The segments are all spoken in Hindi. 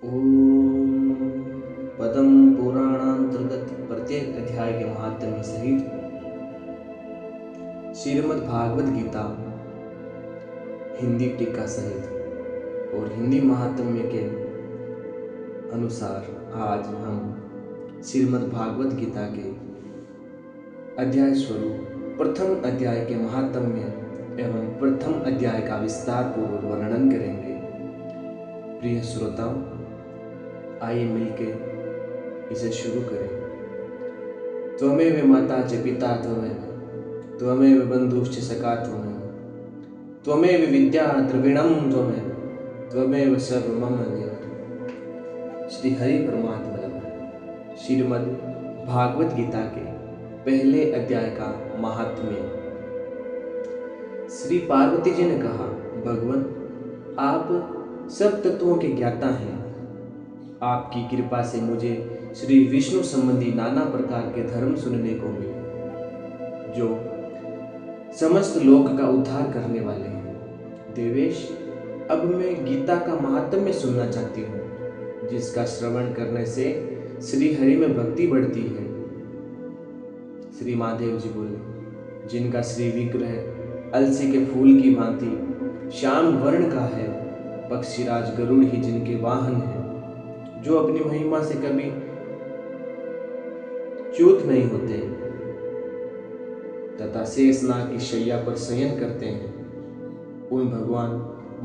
ओम पद्म पुराणांतर्गत प्रत्येक अध्याय के महात्म्य सहित श्रीमद् भागवत गीता हिंदी टीका सहित और हिंदी महात्म्य के अनुसार आज हम श्रीमद् भागवत गीता के अध्याय स्वरूप प्रथम अध्याय के महात्म्य एवं प्रथम अध्याय का विस्तार पूर्वक वर्णन करेंगे। प्रिय श्रोताओं, आइए मिलकर इसे शुरू करें। त्वमेव माता च पिता त्वमेव बंधुश्च सखा त्वमेव विद्या द्रविणम त्वमेव सर्व मम देव। श्री हरि परमात्मा श्रीमद् भागवत गीता के पहले अध्याय का महात्म्य। श्री पार्वती जी ने कहा, भगवान आप सब तत्वों के ज्ञाता हैं। आपकी कृपा से मुझे श्री विष्णु संबंधी नाना प्रकार के धर्म सुनने को मिले, जो समस्त लोक का उद्धार करने वाले हैं। देवेश, अब मैं गीता का महात्म्य सुनना चाहती हूँ, जिसका श्रवण करने से श्री हरि में भक्ति बढ़ती है। श्री महादेव जी बोले, जिनका श्री विग्रह अलसी के फूल की भांति श्याम वर्ण का है, पक्षीराज गरुड़ ही जिनके वाहन है, जो अपनी महिमा से कभी च्युत नहीं होते तथा शेषनाग की शैया पर शयन करते हैं, उन भगवान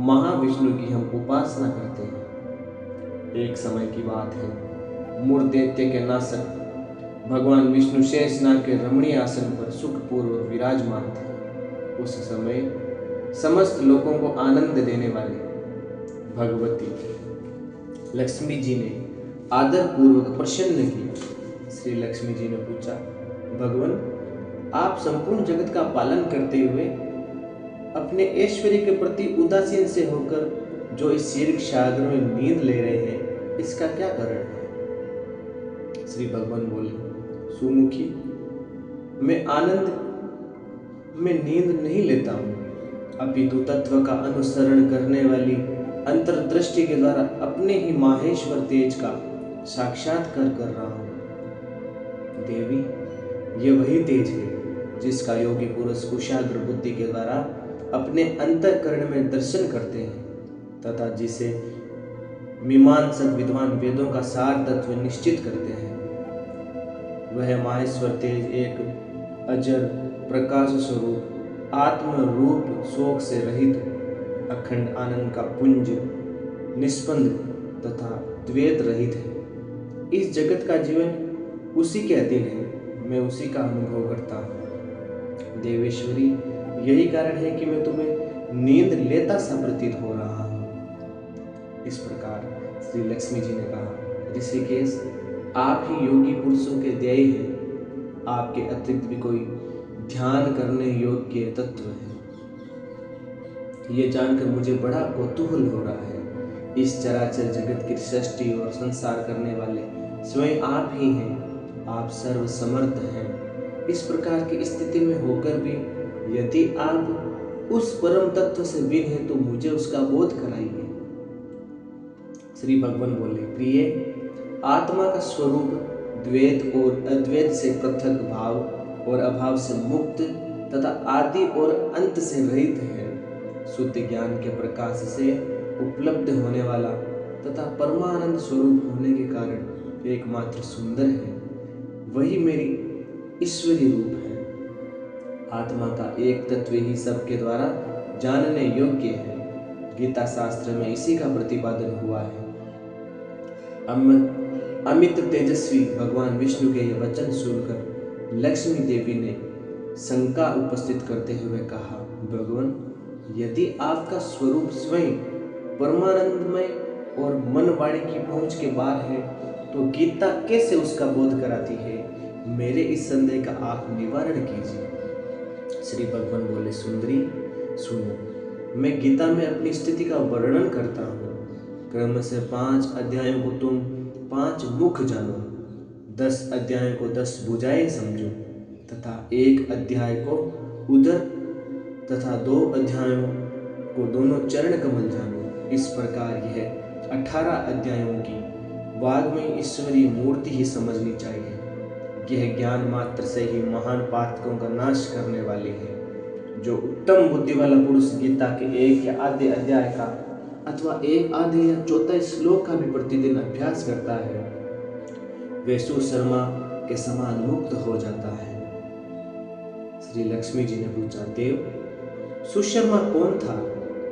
महाविष्णु की हम उपासना करते हैं। एक समय की बात है, मूर दैत्य के नाशक भगवान विष्णु शेषनाग के रमणीय आसन पर सुखपूर्वक विराजमान थे। उस समय समस्त लोगों को आनंद देने वाले भगवती लक्ष्मी जी ने आदर पूर्वक प्रसन्न किया। श्री लक्ष्मी जी ने पूछा, भगवान आप संपूर्ण जगत का पालन करते हुए अपने ऐश्वर्य के प्रति उदासीन से होकर जो इस शीर्ष सागर में नींद ले रहे हैं, इसका क्या कारण है? श्री भगवान बोले, सुमुखी, मैं आनंद में नींद नहीं लेता हूँ, अपितु तत्व का अनुसरण करने वाली अंतर्दृष्टि के द्वारा अपने ही माहेश्वर तेज का साक्षात्कार कर रहा हूँ। देवी, ये वही तेज है जिसका योगी पुरुष कुशाग्र बुद्धि के द्वारा अपने अंतःकरण में दर्शन करते हैं तथा जिसे मीमांसक विद्वान वेदों का सार तत्व निश्चित करते हैं। वह माहेश्वर तेज एक अजर प्रकाश स्वरूप आत्म रूप शोक से रहित अखंड आनंद का पुंज निष्पंद तथा द्वैत रहित है। इस जगत का जीवन उसी के अधीन है, मैं उसी का अनुभव करता हूँ। देवेश्वरी, यही कारण है कि मैं तुम्हें नींद लेता सा प्रतीत हो रहा हूँ। इस प्रकार श्री लक्ष्मी जी ने कहा, ऋषिकेश, आप ही योगी पुरुषों के ध्येय हैं। आपके अतिरिक्त भी कोई ध्यान करने योग्य तत्व है। ये जानकर मुझे बड़ा कौतूहल हो रहा है। इस चराचर जगत की सृष्टि और संसार करने वाले स्वयं आप ही हैं। आप सर्व समर्थ हैं। इस प्रकार की स्थिति में होकर भी यदि आप उस परम तत्व से भिन्न हैं, तो मुझे उसका बोध कराइए। श्री भगवान बोले, प्रिय, आत्मा का स्वरूप द्वैत और अद्वैत से पृथक, भाव और अभाव से मुक्त तथा आदि और अंत से रहित है। शुद्ध ज्ञान के प्रकाश से उपलब्ध होने वाला तथा परमानंद स्वरूप होने के कारण एकमात्र सुंदर है। वही मेरी ईश्वरी रूप है। आत्मा का एक तत्व ही सबके द्वारा जानने योग्य है। गीता शास्त्र में इसी का प्रतिपादन हुआ है। अमित तेजस्वी भगवान विष्णु के ये वचन सुनकर लक्ष्मी देवी ने शंका उपस्थित करते हुए कहा, भगवान, यदि आपका स्वरूप स्वयं परमानंदमय और मन वाणी की पहुंच के बाहर है, तो गीता कैसे उसका बोध कराती है? मेरे इस संदेह का आप निवारण कीजिए। श्री भगवान बोले, सुंदरी, सुनो, मैं गीता में अपनी स्थिति का वर्णन करता हूँ। क्रम से 5 अध्यायों को तुम 5 मुख जानो, 10 अध्यायों को 10 भुजाएं समझो तथा 1 अध्याय को उदर तथा 2 अध्यायों को दोनों चरण कमल जानो। इस प्रकार यह 18 अध्यायों की वाग्मय ईश्वरीय मूर्ति ही समझनी चाहिए। यह ज्ञान मात्र से ही महान पातकों का नाश करने वाली है। जो उत्तम बुद्धि वाला पुरुष गीता के एक या आधे अध्याय का अथवा एक आधे या चौथा श्लोक का भी प्रतिदिन अभ्यास करता है, वे सुशर्मा के समान मुक्त हो जाता है। श्री लक्ष्मी जी ने पूछा, देव, सुशर्मा कौन था,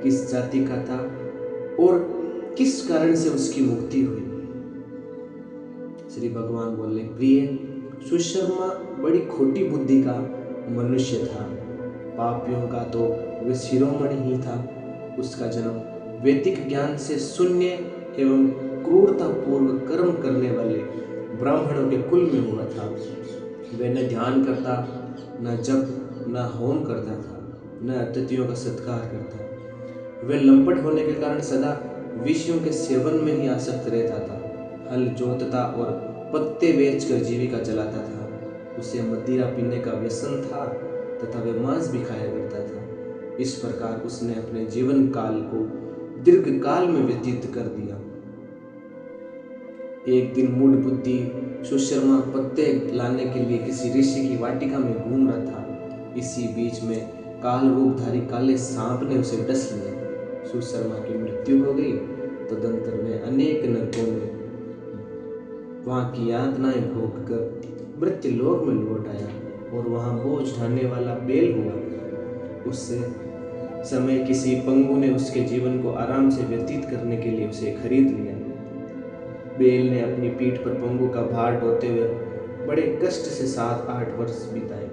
किस जाति का था और किस कारण से उसकी मुक्ति हुई? श्री भगवान बोले, प्रिय, सुशर्मा बड़ी खोटी बुद्धि का मनुष्य था। पापियों का तो वे शिरोमणि ही था। उसका जन्म वैदिक ज्ञान से शून्य एवं क्रूरता पूर्वक कर्म करने वाले ब्राह्मणों के कुल में हुआ था। वे न ध्यान करता, न जप, न होम करता था, न अतिथियों का सत्कार करता। वे लंपट होने के कारण सदा विषयों के सेवन में ही आसक्त रहता था। हल जोतता और पत्ते बेचकर जीविका चलाता था। उसे मदिरा पीने का व्यसन था तथा वे मांस भी खाया करता था। इस प्रकार उसने अपने जीवन काल को दीर्घ काल में व्यतीत कर दिया। एक दिन मूढ़ बुद्धि सुशर्मा पत्ते लाने के लिए किसी ऋषि की वाटिका में घूम रहा था। इसी बीच में काल रूपधारी काले सांप ने उसे डस लिया। सुशर्मा की मृत्यु हो गई। तदंतर वे अनेक नरकों में वहां की यातनाएं भोग कर मृत्युलोक में लौट आया और वहां बोझ ढाने वाला बैल हुआ। उससे समय किसी पंगु ने उसके जीवन को आराम से व्यतीत करने के लिए उसे खरीद लिया। बैल ने अपनी पीठ पर पंगु का भार ढोते हुए बड़े कष्ट से 7-8 वर्ष बिताए।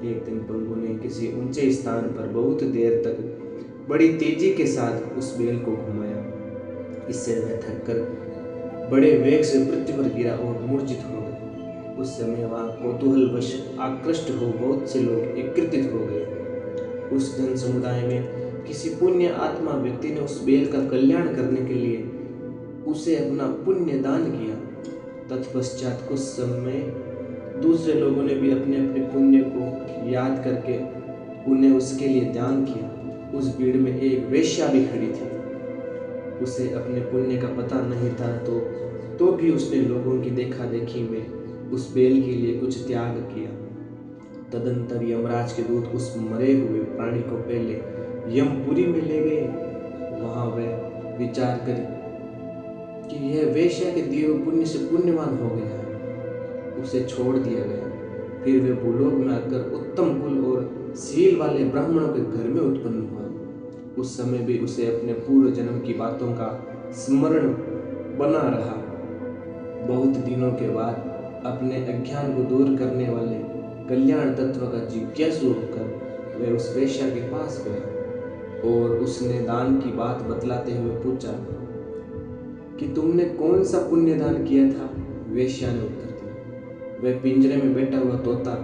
एक दिन पंगु ने किसी ऊंचे स्थान पर बहुत देर तक बड़ी तेजी के साथ उस बैल को घुमाया। इससे वह थक कर बड़े वेग से पृथ्वी पर गिरा और मूर्छित हो गए। उस समय वहां कौतूहलवश आकृष्ट हो बहुत से लोग एकत्रित हो गए। उस जन समुदाय में किसी पुण्य आत्मा व्यक्ति ने उस बैल का कल्याण करने के लिए उसे अपना पुण्य दान किया। तत्पश्चात कुछ समय दूसरे लोगों ने भी अपने अपने पुण्य को याद करके उन्हें उसके लिए दान किया। उस भीड़ में एक वेश्या भी खड़ी थी। उसे अपने पुण्य का पता नहीं था तो भी उसने लोगों की देखा देखी में उस बैल के लिए कुछ त्याग किया। तदंतर यमराज के दूत उस मरे हुए प्राणी को पहले यमपुरी में ले गए। वहां वह विचार कर कि यह वेश्या के दिए हुए पुण्य से पुण्यवान हो गया है, उसे छोड़ दिया गया। फिर वे भूलोक में आकर उत्तम कुल और शील वाले ब्राह्मणों के घर में उत्पन्न हुआ। उस समय भी उसे अपने पूर्व जन्म की बातों का स्मरण बना रहा। बहुत दिनों के बाद अपने अज्ञान को दूर करने वाले कल्याण तत्व का जिज्ञासु होकर वह उस वेश्या के पास गया और उसने दान की बात बतलाते हुए पूछा कि तुमने कौन सा पुण्य दान किया था? वेश्या ने उत्तर दिया, वह पिंजरे में बैठा हुआ तोता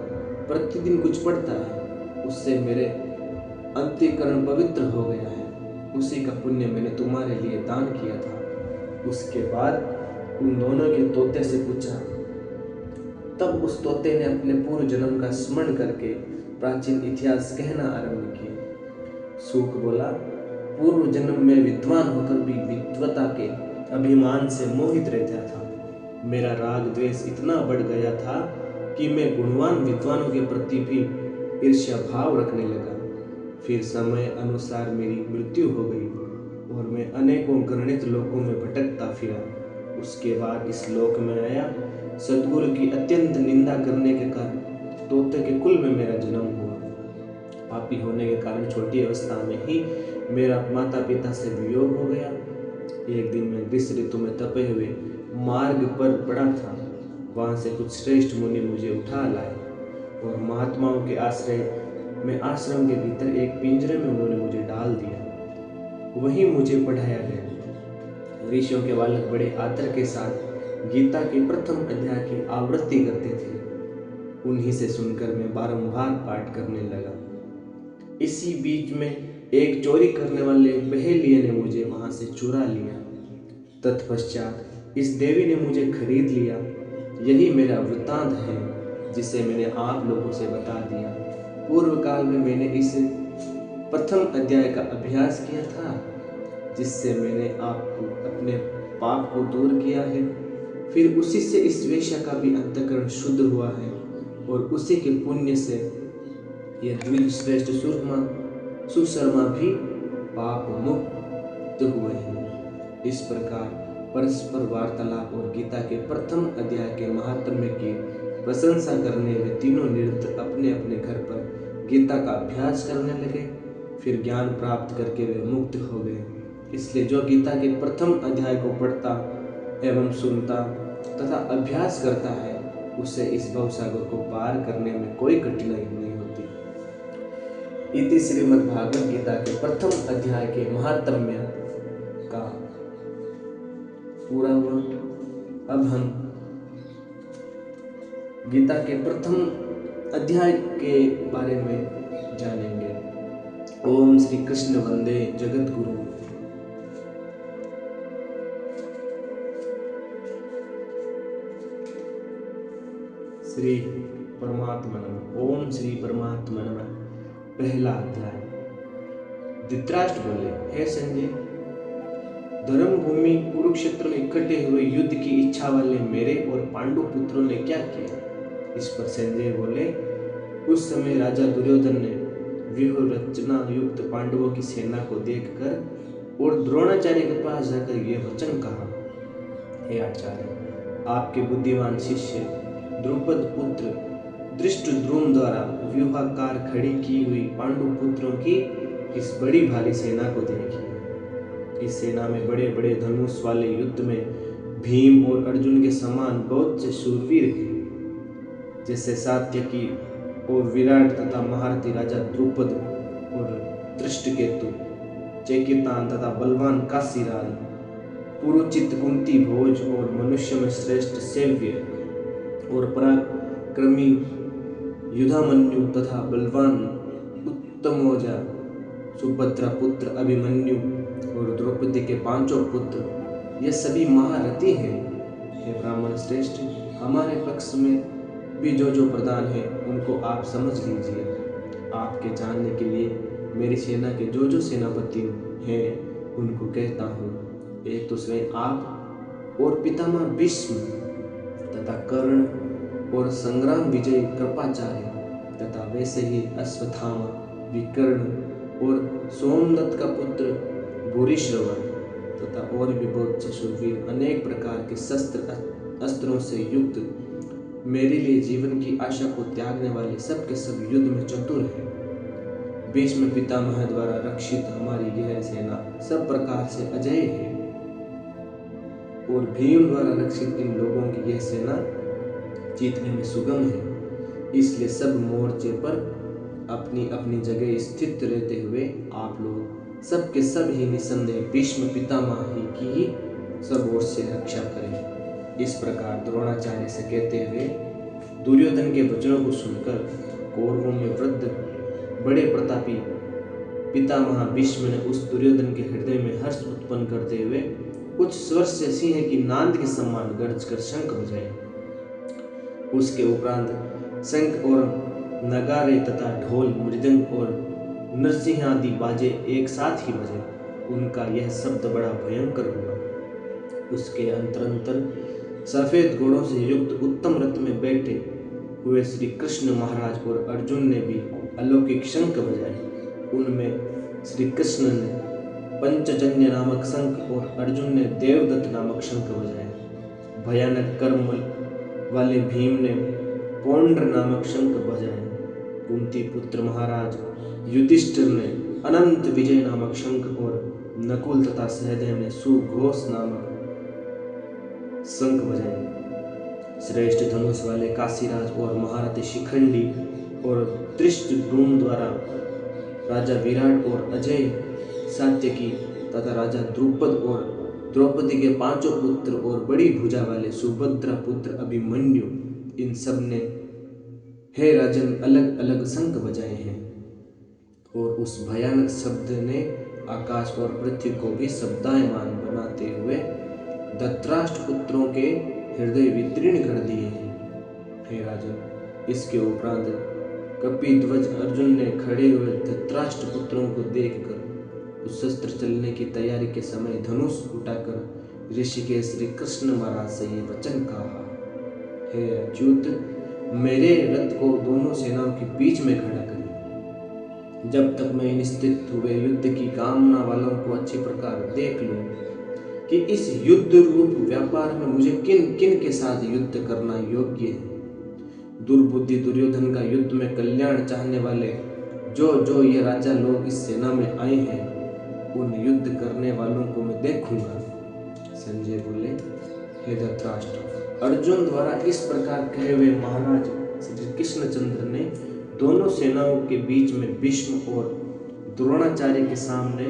प्रतिदिन कुछ पढ़ता है, उससे मेरे अंतःकरण पवित्र हो गया है। उसी का पुण्य मैंने तुम्हारे लिए दान किया था। उसके बाद उन दोनों के तोते से पूछा। तब उस तोते ने अपने पूर्व जन्म का स्मरण करके प्राचीन इतिहास कहना आरंभ किया। सूक बोला, पूर्व जन्म में विद्वान होकर भी विद्वता के अभिमान से मोहित रहता था। मेरा राग द्वेष इतना बढ़ गया था कि मैं गुणवान विद्वानों के प्रति भी ईर्ष्या भाव रखने लगा। फिर समय अनुसार मेरी मृत्यु हो गई और मैं अनेकों गणित लोकों में भटकता फिरा। उसके बाद इस लोक में आया। सद्गुरु की अत्यंत निंदा करने के कारण तोते के कुल में मेरा जन्म हुआ। पापी होने के कारण छोटी अवस्था में ही मेरा माता पिता से वियोग हो गया। एक दिन मैं ग्रीष्म ऋतु में तपे हुए मार्ग पर पड़ा था। वहां से कुछ श्रेष्ठ मुनि मुझे उठा लाए और महात्माओं के आश्रय में आश्रम के भीतर एक पिंजरे में उन्होंने मुझे डाल दिया। वहीं मुझे पढ़ाया गया। ऋषियों के बालक बड़े आदर के साथ गीता के प्रथम अध्याय की आवृत्ति करते थे। उन्हीं से सुनकर मैं बारंबार पाठ करने लगा। इसी बीच में एक चोरी करने वाले बहेलिये ने मुझे वहां से चुरा लिया। तत्पश्चात इस देवी ने मुझे खरीद लिया। यही मेरा वृत्तांत है जिसे मैंने आप लोगों से बता दिया। पूर्व काल में मैंने इस प्रथम अध्याय का अभ्यास किया था जिससे मैंने आपको अपने पाप को दूर किया है, फिर उसी से इस वेश्या का भी अंतःकरण शुद्ध हुआ है और उसी के पुण्य से ये द्विजश्रेष्ठ सुशर्मा भी पाप मुक्त हुए हैं। इस प्रकार परस्पर वार्तालाप और गीता के प्रथम अध्याय के महात्म्य की प्रशंसा करने वे तीनों निरंतर अपने अपने घर पर गीता का अभ्यास करने लगे। फिर ज्ञान प्राप्त करके वे मुक्त हो गए। इसलिए जो गीता के प्रथम अध्याय को पढ़ता एवं सुनता तथा अभ्यास करता है, उसे इस भवसागर को पार करने में कोई कठिनाई नहीं होती। इति श्रीमद्भागवत गीता के प्रथम अध्याय के महात्म्य का पूरा हुआ। अब हम गीता के प्रथम अध्याय के बारे में जानेंगे। ओम श्री कृष्ण वंदे जगत गुरु। श्री परमात्मा नमः। ओम श्री परमात्मा नमः। पहला अध्याय। धृतराष्ट्र बोले, हे संजय, धर्म भूमि कुरुक्षेत्र में इकट्ठे हुए युद्ध की इच्छा वाले मेरे और पांडु पुत्रों ने क्या किया? इस पर संजय बोले, उस समय राजा दुर्योधन ने व्यूह रचना युक्त पांडवों की सेना को देखकर और द्रोणाचार्य के पास जाकर यह वचन कहा, हे आचार्य, आपके बुद्धिमान शिष्य द्रुपद पुत्र धृष्टद्युम्न द्वारा व्यूहाकार खड़ी की हुई पांडु पुत्रों की इस बड़ी भारी सेना को देखिए। इस सेना में बड़े बड़े धनुष वाले युद्ध में भीम और अर्जुन के समान बहुत से शूरवीर हैं, जैसे सात्यकी और विराट तथा महारथी राजा द्रुपद और धृष्टकेतु, चैकितान तथा बलवान काशीराज, पुरुचित कुंती भोज और मनुष्य में श्रेष्ठ सेव्य और पराक्रमी युधामन्यु तथा बलवान उत्तमौजा सुभद्रा पुत्र अभिमन्यु और द्रौपदी के पांचों पुत्र, ये सभी महारथी हैं। हे ब्राह्मण श्रेष्ठ, हमारे पक्ष में भी जो प्रधान है उनको आप समझ लीजिए। आपके जानने के लिए मेरी सेना के जो सेनापति हैं उनको कहता हूँ। एक तो स्वयं आप और पितामह भीष्म तथा कर्ण और संग्राम विजय कृपाचार्य तथा वैसे ही अश्वत्थामा, विकर्ण और सोमदत्त का पुत्र भूरिश्रवा तथा और भी बहुत से शूरवीर अनेक प्रकार के शस्त्र अस्त्रों से युक्त मेरे लिए जीवन की आशा को त्यागने वाले सब के सब युद्ध में चतुर है। भीष्म पितामह द्वारा रक्षित हमारी यह सेना सब प्रकार से अजय है और भीम द्वारा रक्षित इन लोगों की यह सेना जीतने में सुगम है। इसलिए सब मोर्चे पर अपनी अपनी जगह स्थित रहते हुए आप लोग सब के सब ही निसंदेह भीष्म पितामह ही की सब ओर से रक्षा करें। इस प्रकार द्रोणाचार्य से कहते हुए दुर्योधन के वचनों को सुनकर कौरवों में वृद्ध बड़े प्रतापी पितामह भीष्म ने उस दुर्योधन के हृदय में हर्ष उत्पन्न करते हुए कुछ स्वर से सिंह की नाद के समान गर्ज कर शंख बजाए। उसके उपरांत शंख और नगारे तथा ढोल, मृदंग और नरसिंह आदि बाजे एक साथ ही बजे। उनका यह शब्द बड़ा भयंकर हुआ। उसके अंतर सफेद घोड़ों से युक्त उत्तम रथ में बैठे हुए श्री कृष्ण महाराज और अर्जुन ने भी अलौकिक शंख बजाए। उनमें श्री कृष्ण ने पंचजन्य नामक शंख और अर्जुन ने देवदत्त नामक शंख बजाए। भयानक कर्म वाले भीम ने पौंड्र नामक शंख बजाए। कुंती पुत्र महाराज युधिष्ठिर ने अनंत विजय नामक शंख और नकुल तथा सहदेव ने सुघोष नामक शंख बजाए। श्रेष्ठ धनुष वाले काशीराज और महारथी शिखंडी और धृष्टद्युम्न द्वारा राजा विराट और अजय सात्यकी तथा राजा द्रुपद और द्रौपदी के पांचों पुत्र और बड़ी भुजा वाले सुभद्रा पुत्र अभिमन्यु, इन सब ने हे राजन अलग अलग शंख बजाए हैं। और उस भयानक शब्द ने आकाश और पृथ्वी को भी शब्दायमान बनाते हुए धृतराष्ट्र पुत्रों के हृदय विदीर्ण कर दिए हैं। हे राजन, इसके उपरांत कपिध्वज अर्जुन ने खड़े हुए धृतराष्ट्र पुत्रों को देखकर उस शस्त्र चलने की तैयारी के समय धनुष उठाकर ऋषिकेश श्री कृष्ण महाराज से ये वचन कहा, हे अच्युत, मेरे रथ को दोनों सेनाओं के बीच में खड़ा करिए, जब तक मैं इन स्थित हुए युद्ध की कामना वालों को अच्छी प्रकार देख लूं कि इस युद्ध रूप व्यापार में मुझे किन किन के साथ युद्ध करना योग्य है। दुर्बुद्धि दुर्योधन का युद्ध में कल्याण चाहने वाले जो ये राजा लोग इस सेना में आए हैं, उन युद्ध करने वालों को मैं देखूंगा। संजय बोले, हे धृतराष्ट्र, अर्जुन द्वारा इस प्रकार कहे हुए महाराज श्री कृष्णचंद्र ने दोनों सेनाओं के बीच में भीष्म और द्रोणाचार्य के सामने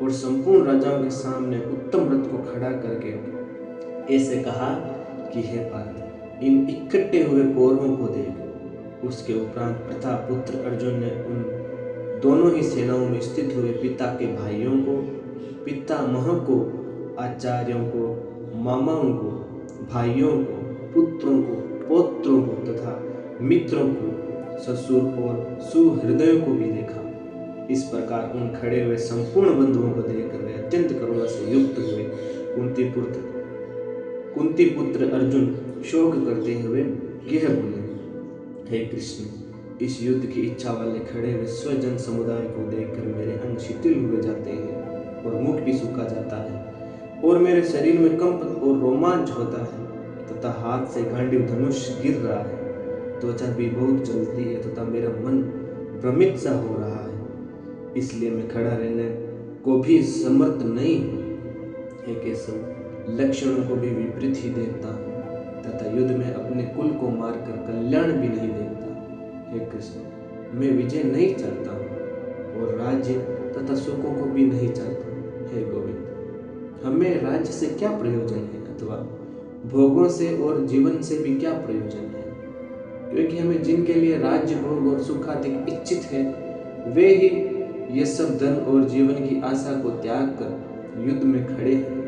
और संपूर्ण राजाओं के सामने उत्तम रथ को खड़ा करके ऐसे कहा कि हे पार्थ, इन इकट्ठे हुए कौरवों को देख। उसके उपरांत प्रतापुत्र अर्जुन ने उन दोनों ही सेनाओं में स्थित हुए पिता के भाइयों को, पितामह को, आचार्यों को, मामाओं को, भाइयों को, पुत्रों को, पौत्रों को तथा मित्रों को, ससुर और सुहृदयों को भी देखा। इस प्रकार उन खड़े हुए संपूर्ण बंधुओं को देखकर वे अत्यंत करुणा से युक्त हुए। कुंती पुत्र अर्जुन शोक करते हुए यह बोले, हे कृष्ण, इस युद्ध की इच्छा वाले खड़े हुए स्वजन समुदाय को देखकर मेरे अंग शिथिल हुए जाते हैं और मुख भी सूखा जाता है और मेरे शरीर में कंप और रोमांच होता है तथा हाथ से गांडीव धनुष गिर रहा है, त्वचा भी बहुत जलती है तथा मेरा मन भ्रमित सा हो रहा है। इसलिए मैं खड़ा रहने को भी समर्थ नहीं हूँ। हे केशव, लक्षणों को भी विपरीत ही देखता हूँ तथा युद्ध में अपने कुल को मारकर कल्याण भी नहीं देखता। हे कृष्ण, मैं विजय नहीं चाहता हूँ और राज्य तथा सुखों को भी नहीं चाहता। हे गोविंद, हमें राज्य से क्या प्रयोजन है अथवा भोगों से और जीवन से भी क्या प्रयोजन है, क्योंकि हमें जिनके लिए राज्य भोग और सुख अधिक इच्छित है वे ही ये सब धन और जीवन की आशा को त्याग कर युद्ध में खड़े हैं,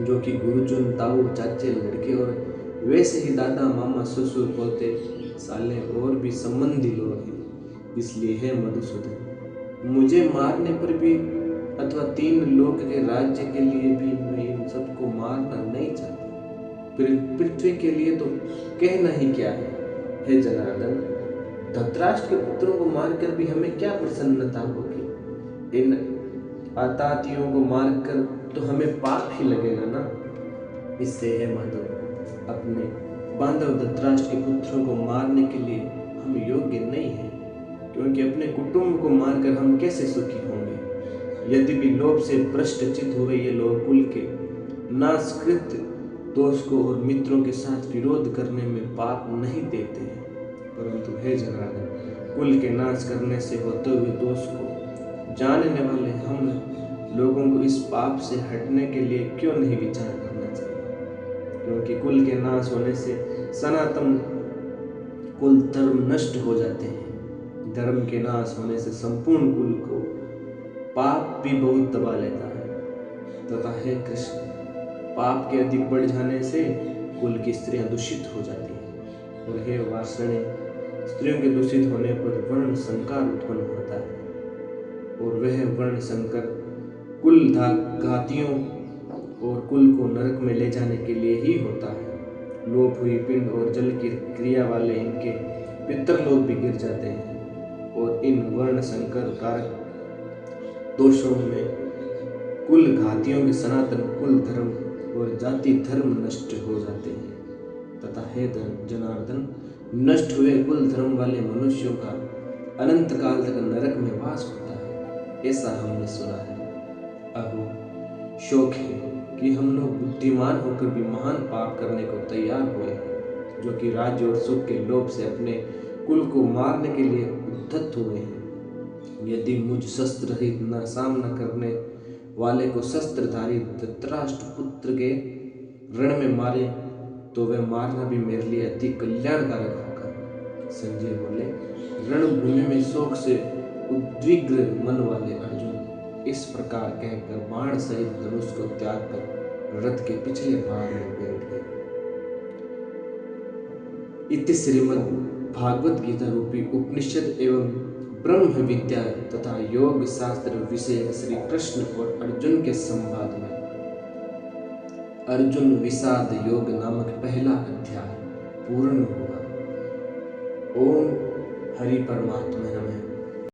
जो कि गुरुजन, ताऊ, चाचे, लड़के और वैसे ही दादा, मामा, ससुर, पोते, साले और भी संबंधी लोग हैं। इसलिए है मधुसूदन, मुझे मारने पर भी अथवा 3 लोक के राज्य के लिए भी मैं इन सबको मारना नहीं चाहता। पृथ्वी के लिए तो कहना ही क्या है। हे जनार्दन, धृतराष्ट्र के पुत्रों को मारकर भी हमें क्या प्रसन्नता होगी? इन आतातियों को मारकर तो हमें पाप ही लगेगा ना। इससे है माधव, अपने बांधव धृतराष्ट्र के पुत्रों को मारने के लिए हम योग्य नहीं हैं, क्योंकि अपने कुटुंब को मारकर हम कैसे सुखी होंगे। यदि भी लोभ से भ्रष्टचित हुए ये लोग कुल के नाशकृत दोष को और मित्रों के साथ विरोध करने में पाप नहीं देते हैं, परंतु हे जनार्दन, कुल के नाश करने से होते हुए दोष को जानने वाले हम लोगों को इस पाप से हटने के लिए क्यों नहीं विचार करना चाहिए? क्योंकि कुल के नाश होने से सनातन कुल धर्म नष्ट हो जाते हैं। धर्म के नाश होने से संपूर्ण कुल को पाप भी बहुत दबा लेता है तथा हे कृष्ण, पाप के अधिक बढ़ जाने से कुल की स्त्रियां दूषित हो जाती हैं और हे वार्ष्णे, स्त्रियों के दूषित होने पर वर्ण संकर उत्पन्न होता है और वह वर्ण संकर कुल घातियों और कुल को नरक में ले जाने के लिए ही होता है। लोप हुई पिंड और जल की क्रिया वाले इनके पितरलोक भी गिर जाते हैं और इन वर्ण संकर कारक दोषों में कुल घातियों के सनातन कुल धर्म और जाति धर्म नष्ट हो जाते हैं तथा हे जनार्दन, नष्ट हुए कुल धर्म वाले मनुष्यों का अनंत काल तक नरक में वास होता है, ऐसा हमने सुना है। अहो, शोक है कि हम लोग बुद्धिमान होकर भी महान पाप करने को तैयार हुए हैं, जो कि राज्य और सुख के लोभ से अपने कुल को मारने के लिए उद्धत हुए हैं। यदि मुझ शस्त्र रहित न सामना करने वाले को शस्त्रधारी धृतराष्ट्र पुत्र के रण में मारे तो वह मारना भी मेरे लिए अति कल्याणकारक होगा। संजय बोले, रणभूमि में शोक से उद्विग्न मन वाले अर्जुन इस प्रकार कहकर बाण सहित धनुष को त्याग कर रथ के पिछले भाग में बैठ गए। इति श्रीमद् भागवत गीता रूपी उपनिषद एवं ब्रह्म विद्या तथा योग शास्त्र विषय श्री कृष्ण और अर्जुन के संवाद में अर्जुन विषाद योग नामक पहला अध्याय पूर्ण हुआ। ओम हरि परमात्मा नमः।